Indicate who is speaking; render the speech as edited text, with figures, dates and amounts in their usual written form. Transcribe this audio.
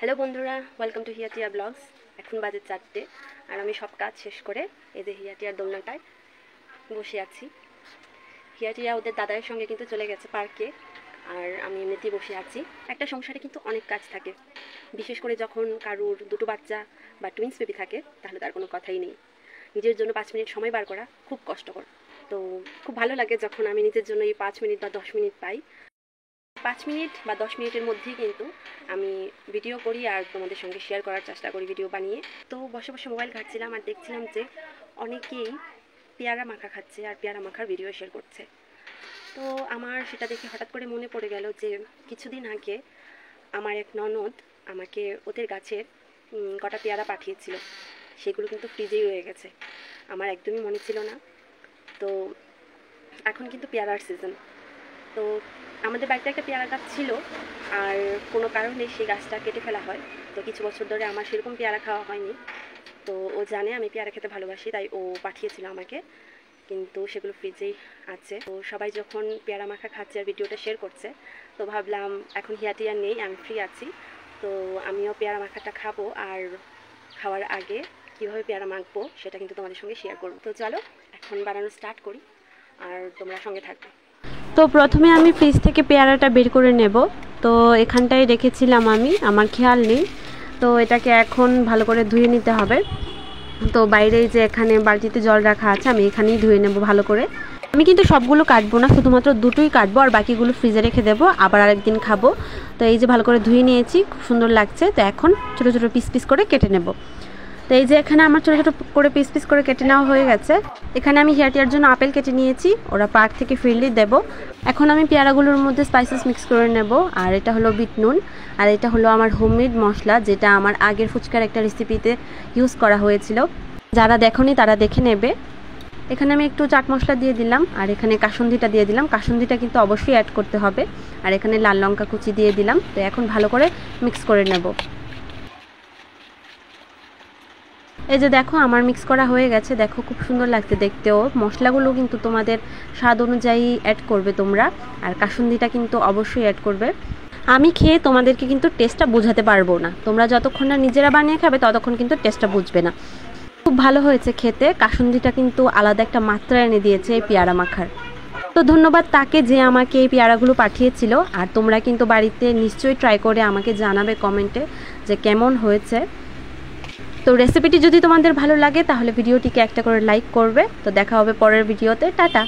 Speaker 1: Hello বন্ধুরা, welcome to হিয়াটিয়া blogs. এখন বাজে 4টে আর আমি সব কাজ শেষ করে এই যে হিয়াটিয়ার দোলনাটায় বসে আছি। হিয়াটিয়া ওদের দাদার সঙ্গে কিন্তু চলে গেছে পার্কে, আর আমি এমনিতেই বসে আছি। একটা সংসারে কিন্তু অনেক কাজ থাকে, বিশেষ করে যখন কারুর দুটো বাচ্চা বা টুইন্স বেবি থাকে, তাহলে তার কোনো কথাই নেই। নিজের জন্য 5 মিনিট সময় বার করা খুব কষ্টকর। তো খুব ভালো লাগে যখন আমি নিজের জন্য এই 5 মিনিট বা 10 মিনিট পাই। 5 মিনিট বা 10 মিনিটের মধ্যেই কিন্তু আমি ভিডিও করি আর তোমাদের সঙ্গে শেয়ার করার চেষ্টা করি ভিডিও বানিয়ে। তো বসে বসে মোবাইল ঘাঁটছিলাম আর দেখছিলাম যে অনেকেই পেয়ারা মাখা খাচ্ছে আর পেয়ারা মাখার ভিডিও শেয়ার করছে। তো আমার সেটা দেখে হঠাৎ করে মনে পড়ে গেল যে কিছুদিন আগে আমার এক ননদ আমাকে ওদের গাছের কটা পেয়ারা পাঠিয়েছিল। সেগুলো কিন্তু ফ্রিজেই রয়ে গেছে, আমার একদমই মনে ছিল না। তো এখন কিন্তু পেয়ারার সিজন। তো আমাদের বাড়িতে একটা পেয়ারা গাছ ছিল, আর কোনো কারণে সেই গাছটা কেটে ফেলা হয়। তো কিছু বছর ধরে আমার সেরকম পেয়ারা খাওয়া হয়নি। তো ও জানে আমি পেয়ারা খেতে ভালোবাসি, তাই ও পাঠিয়েছিল আমাকে, কিন্তু সেগুলো ফ্রিজেই আছে। তো সবাই যখন পেয়ারা মাখা খাচ্ছে আর ভিডিওটা শেয়ার করছে, তো ভাবলাম এখন হিয়াটিয়া নেই, আমি ফ্রি আছি, তো আমিও পেয়ারা মাখাটা খাবো। আর খাওয়ার আগে কীভাবে পেয়ারা মাখবো সেটা কিন্তু তোমাদের সঙ্গে শেয়ার করবো। তো চলো এখন বানানো স্টার্ট করি, আর তোমরা সঙ্গে থাকবে। তো প্রথমে আমি ফ্রিজ থেকে পেয়ারাটা বের করে নেব। তো এখানটায় রেখেছিলাম আমি, আমার খেয়াল নেই। তো এটাকে এখন ভালো করে ধুয়ে নিতে হবে। তো বাইরে যে এখানে বালতিতে জল রাখা আছে, আমি এখানেই ধুয়ে নেব ভালো করে। আমি কিন্তু সবগুলো কাটবো না, শুধুমাত্র দুটোই কাটবো, আর বাকিগুলো ফ্রিজে রেখে দেবো, আবার আরেকদিন খাবো। তো এই যে ভালো করে ধুয়ে নিয়েছি, খুব সুন্দর লাগছে। তো এখন ছোটো ছোটো পিস পিস করে কেটে নেব। তো এই যে এখানে আমার ছোটো ছোটো করে পিস পিস করে কেটে নেওয়া হয়ে গেছে। এখানে আমি হিয়াটিয়ার জন্য আপেল কেটে নিয়েছি, ওরা পার্ক থেকে ফিরলি দেবো। এখন আমি পেয়ারাগুলোর মধ্যে স্পাইসেস মিক্স করে নেব। আর এটা হলো বিট নুন, আর এটা হলো আমার হোমমেড মশলা, যেটা আমার আগের ফুচকার একটা রেসিপিতে ইউজ করা হয়েছিল। যারা দেখোনি তারা দেখে নেবে। এখানে আমি একটু চাট মশলা দিয়ে দিলাম, আর এখানে কাসুন্দিটা দিয়ে দিলাম। কাসুন্দিটা কিন্তু অবশ্যই অ্যাড করতে হবে। আর এখানে লাল লঙ্কা কুচি দিয়ে দিলাম। তো এখন ভালো করে মিক্স করে নেব। এই যে দেখো আমার মিক্স করা হয়ে গেছে, দেখো খুব সুন্দর লাগছে দেখতেও। মশলাগুলো কিন্তু তোমাদের স্বাদ অনুযায়ী অ্যাড করবে তোমরা, আর কাসুন্দিটা কিন্তু অবশ্যই অ্যাড করবে। আমি খেয়ে তোমাদেরকে কিন্তু টেস্টটা বোঝাতে পারবো না, তোমরা যতক্ষণ না নিজেরা বানিয়ে খাবে ততক্ষণ কিন্তু টেস্টটা বুঝবে না। খুব ভালো হয়েছে খেতে, কাসুন্দিটা কিন্তু আলাদা একটা মাত্রা এনে দিয়েছে এই পেয়ারা মাখার। তো ধন্যবাদ তাকে যে আমাকে এই পেয়ারাগুলো পাঠিয়েছিল। আর তোমরা কিন্তু বাড়িতে নিশ্চয়ই ট্রাই করে আমাকে জানাবে কমেন্টে যে কেমন হয়েছে। তো রেসিপিটি যদি তোমাদের ভালো লাগে তাহলে ভিডিওটিকে একটা করে লাইক করবে। তো দেখা হবে পরের ভিডিওতে, টাটা।